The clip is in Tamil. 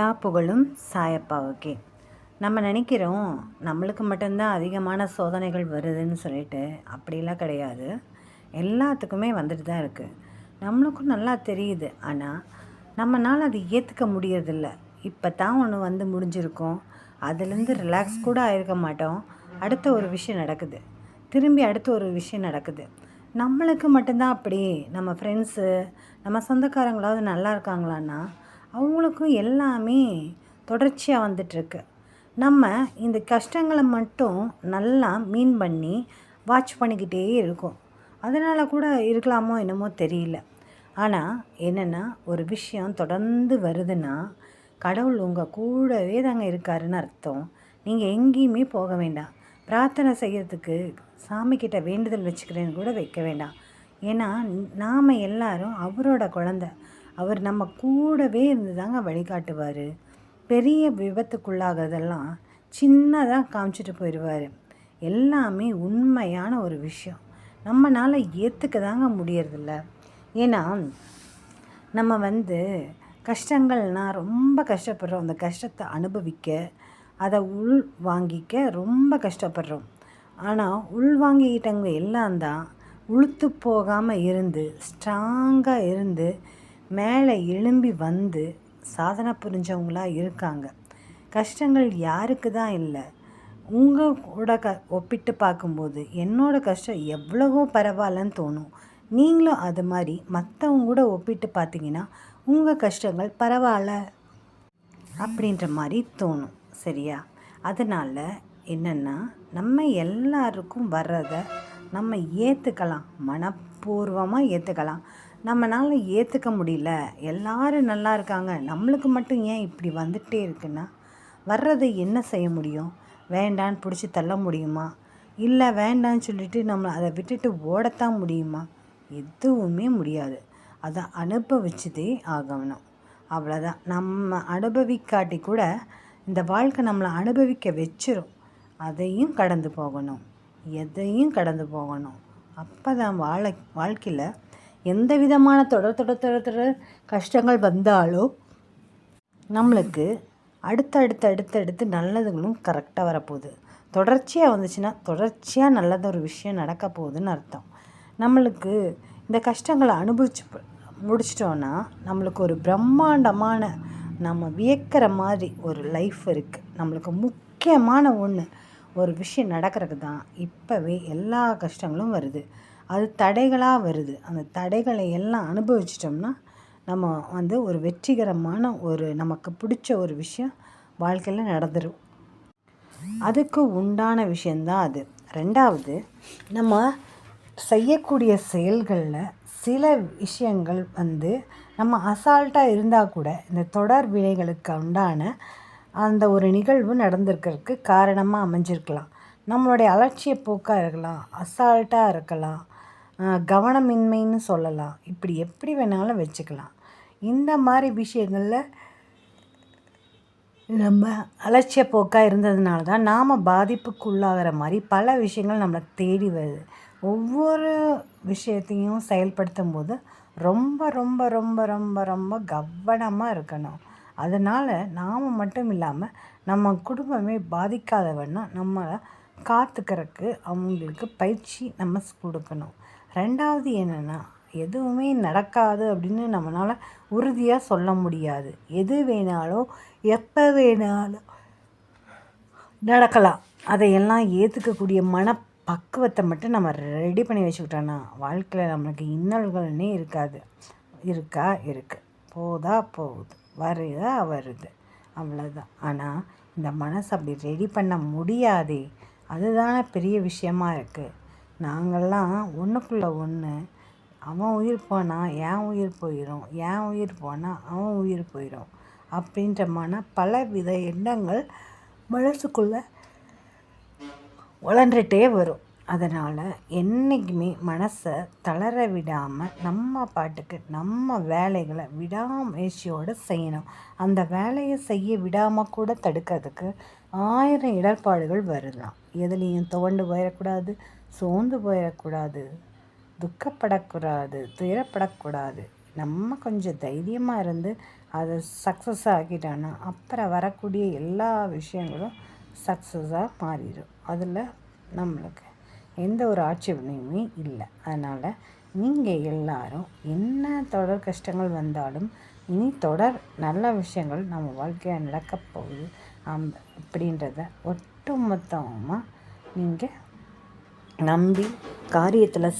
எல்லா புகழும் சாயப்பாவுக்கே. நம்ம நினைக்கிறோம் நம்மளுக்கு மட்டும்தான் அதிகமான சோதனைகள் வருதுன்னு சொல்லிட்டு. அப்படிலாம் கிடையாது. எல்லாத்துக்குமே வந்துட்டு தான் இருக்குது. நம்மளுக்கும் நல்லா தெரியுது. ஆனால் நம்மளால் அதை ஏற்றுக்க முடியறதில்ல. இப்போ தான் ஒன்று வந்து முடிஞ்சிருக்கோம். அதுலேருந்து ரிலாக்ஸ் கூட ஆகிருக்க மாட்டோம். அடுத்த ஒரு விஷயம் நடக்குது, திரும்பி அடுத்த ஒரு விஷயம் நடக்குது. நம்மளுக்கு மட்டும்தான் அப்படி. நம்ம ஃப்ரெண்ட்ஸு, நம்ம சொந்தக்காரங்களாவது நல்லா இருக்காங்களான்னா அவங்களுக்கும் எல்லாமே தொடர்ச்சியாக வந்துட்டுருக்கு. நம்ம இந்த கஷ்டங்களை மட்டும் நல்லா மீன் பண்ணி வாட்ச் பண்ணிக்கிட்டே இருக்கோம். அதனால் கூட இருக்கலாமோ என்னமோ தெரியல. ஆனால் என்னென்னா, ஒரு விஷயம் தொடர்ந்து வருதுன்னா கடவுள் உங்கள் கூடவே தாங்க இருக்காருன்னு அர்த்தம். நீங்கள் எங்கேயுமே போக வேண்டாம். பிரார்த்தனை செய்கிறதுக்கு சாமிக்கிட்ட வேண்டுதல் வச்சுக்கிறேன்னு கூட வைக்க வேண்டாம். ஏன்னா நாம் எல்லாரும் அவரோட குழந்த. அவர் நம்ம கூடவே இருந்து தாங்க வழிகாட்டுவார். பெரிய விபத்துக்குள்ளாகிறதெல்லாம் சின்னதாக காமிச்சிட்டு போயிடுவார். எல்லாமே உண்மையான ஒரு விஷயம் நம்மளால் ஏற்றுக்க தாங்க முடியறதில்ல. ஏன்னா நம்ம கஷ்டங்கள்னால் ரொம்ப கஷ்டப்படுறோம். அந்த கஷ்டத்தை அனுபவிக்க, அதை உள் வாங்கிக்க ரொம்ப கஷ்டப்படுறோம். ஆனால் உள் வாங்கிக்கிட்டவங்க எல்லாம் தான் உளுத்து போகாமல் இருந்து ஸ்ட்ராங்காக இருந்து மேலே எழும்பி வந்து சாதனை புரிஞ்சவங்களாக இருக்காங்க. கஷ்டங்கள் யாருக்கு தான் இல்லை. உங்கள் கூட ஒப்பிட்டு பார்க்கும்போது என்னோடய கஷ்டம் எவ்வளவோ பரவாயில்லன்னு தோணும். நீங்களும் அது மாதிரி மற்றவங்க கூட ஒப்பிட்டு பார்த்தீங்கன்னா உங்கள் கஷ்டங்கள் பரவாயில்ல அப்படின்ற மாதிரி தோணும். சரியா? அதனால் என்னென்னா, நம்ம எல்லாருக்கும் வர்றதை நம்ம ஏற்றுக்கலாம், மனப்பூர்வமாக ஏற்றுக்கலாம். நம்மளால் ஏற்றுக்க முடியல, எல்லாரும் நல்லா இருக்காங்க, நம்மளுக்கு மட்டும் ஏன் இப்படி வந்துகிட்டே இருக்குன்னா, வர்றதை என்ன செய்ய முடியும்? வேண்டான்னு பிடிச்சி தள்ள முடியுமா? இல்லை வேண்டான்னு சொல்லிவிட்டு நம்ம அதை விட்டுட்டு ஓடத்தான் முடியுமா? எதுவுமே முடியாது. அதை அனுபவிச்சதே ஆகணும். அவ்வளோதான். நம்ம அனுபவிக்காட்டி கூட இந்த வாழ்க்கை நம்மளை அனுபவிக்க வச்சிரும். அதையும் கடந்து போகணும், எதையும் கடந்து போகணும். அப்போ தான் வாழ்க்கையில் எந்த விதமான தொடர் கஷ்டங்கள் வந்தாலும் நம்மளுக்கு அடுத்தடுத்து நல்லதுகளும் கரெக்டாக வரப்போகுது. தொடர்ச்சியாக வந்துச்சுன்னா தொடர்ச்சியாக நல்லது ஒரு விஷயம் நடக்க போகுதுன்னு அர்த்தம். நம்மளுக்கு இந்த கஷ்டங்களை அனுபவிச்சு முடிச்சிட்டோன்னா நம்மளுக்கு ஒரு பிரம்மாண்டமான, நம்ம வியக்கிற மாதிரி ஒரு லைஃப் இருக்குது. நம்மளுக்கு முக்கியமான ஒரு விஷயம் நடக்கிறதுக்கு தான் இப்போவே எல்லா கஷ்டங்களும் வருது. அது தடைகளாக வருது. அந்த தடைகளை எல்லாம் அனுபவிச்சிட்டோம்னா நம்ம ஒரு வெற்றிகரமான நமக்கு பிடிச்ச ஒரு விஷயம் வாழ்க்கையில் நடந்துடும். அதுக்கு உண்டான விஷயந்தான் அது. ரெண்டாவது, நம்ம செய்யக்கூடிய செயல்களில் சில விஷயங்கள் நம்ம அசால்ட்டாக இருந்தால் கூட இந்த தொடர் வினைகளுக்கு உண்டான அந்த ஒரு நிகழ்வு நடந்திருக்கிறதுக்கு காரணமாக அமைஞ்சிருக்கலாம். நம்மளுடைய அலட்சிய போக்காக இருக்கலாம், அசால்ட்டாக இருக்கலாம், கவனமின்மைன்னு சொல்லலாம். இப்படி எப்படி வேணாலும் வச்சுக்கலாம். இந்த மாதிரி விஷயங்களில் நம்ம அலட்சிய போக்காக இருந்ததுனால தான் நாம் பாதிப்புக்குள்ளாகிற மாதிரி பல விஷயங்கள் நம்மளை தேடி வருது. ஒவ்வொரு விஷயத்தையும் செயல்படுத்தும் போது ரொம்ப ரொம்ப ரொம்ப ரொம்ப ரொம்ப கவனமாக இருக்கணும். அதனால் நாம் மட்டும் இல்லாமல் நம்ம குடும்பமே பாதிக்காதவன்னா நம்மளை காத்துக்கிறதுக்கு அவங்களுக்கு பயிற்சி நம்ம கொடுக்கணும். ரெண்டாவது என்னென்னா, எதுவுமே நடக்காது அப்படின்னு நம்மளால் உறுதியாக சொல்ல முடியாது. எது வேணாலும் எப்போ வேணாலும் நடக்கலாம். அதையெல்லாம் ஏற்றுக்கக்கூடிய மனப்பக்குவத்தை மட்டும் நம்ம ரெடி பண்ணி வச்சுக்கிட்டோன்னா வாழ்க்கையில் நம்மளுக்கு இன்னல்கள்னே இருக்காது. இருக்குது, போகுது, வருது, அவ்வளோதான். ஆனால் இந்த மனசை அப்படி ரெடி பண்ண முடியாதே, அதுதானே பெரிய விஷயமா இருக்குது. நாங்கள்லாம் ஒன்றுக்குள்ளே ஒன்று, அவன் உயிர் போனால் என் உயிர் போயிடும், என் உயிர் போனால் அவன் உயிர் போயிடும் அப்படின்ற பலவித எண்ணங்கள் மனசுக்குள்ளே வளர்ந்துட்டே வரும். அதனால் என்றைக்குமே மனசை தளர விடாமல் நம்ம பாட்டுக்கு நம்ம வேலைகளை விடாமுயற்சியோடு செய்யணும். அந்த வேலையை செய்ய விடாமல் கூட தடுக்கிறதுக்கு 1000 இடர்பாடுகள் வரலாம். எதுலேயும் துவண்டு போயிடக்கூடாது, சோர்ந்து போயிடக்கூடாது, துக்கப்படக்கூடாது, துயரப்படக்கூடாது. நம்ம கொஞ்சம் தைரியமாக இருந்து அதை சக்ஸஸ் ஆக்கிட்டோன்னா அப்புறம் வரக்கூடிய எல்லா விஷயங்களும் சக்ஸஸாக மாறிடும். அதில் நம்மளுக்கு எந்த ஒரு ஆட்சேபனையுமே இல்லை. அதனால் நீங்கள் எல்லாரும் என்ன தொடர் கஷ்டங்கள் வந்தாலும் இனி தொடர் நல்ல விஷயங்கள் நம்ம வாழ்க்கையில் நடக்கப் போகுது அப்படின்றத ஒட்டுமொத்தமாக நீங்கள் நம்பி காரியத்தில்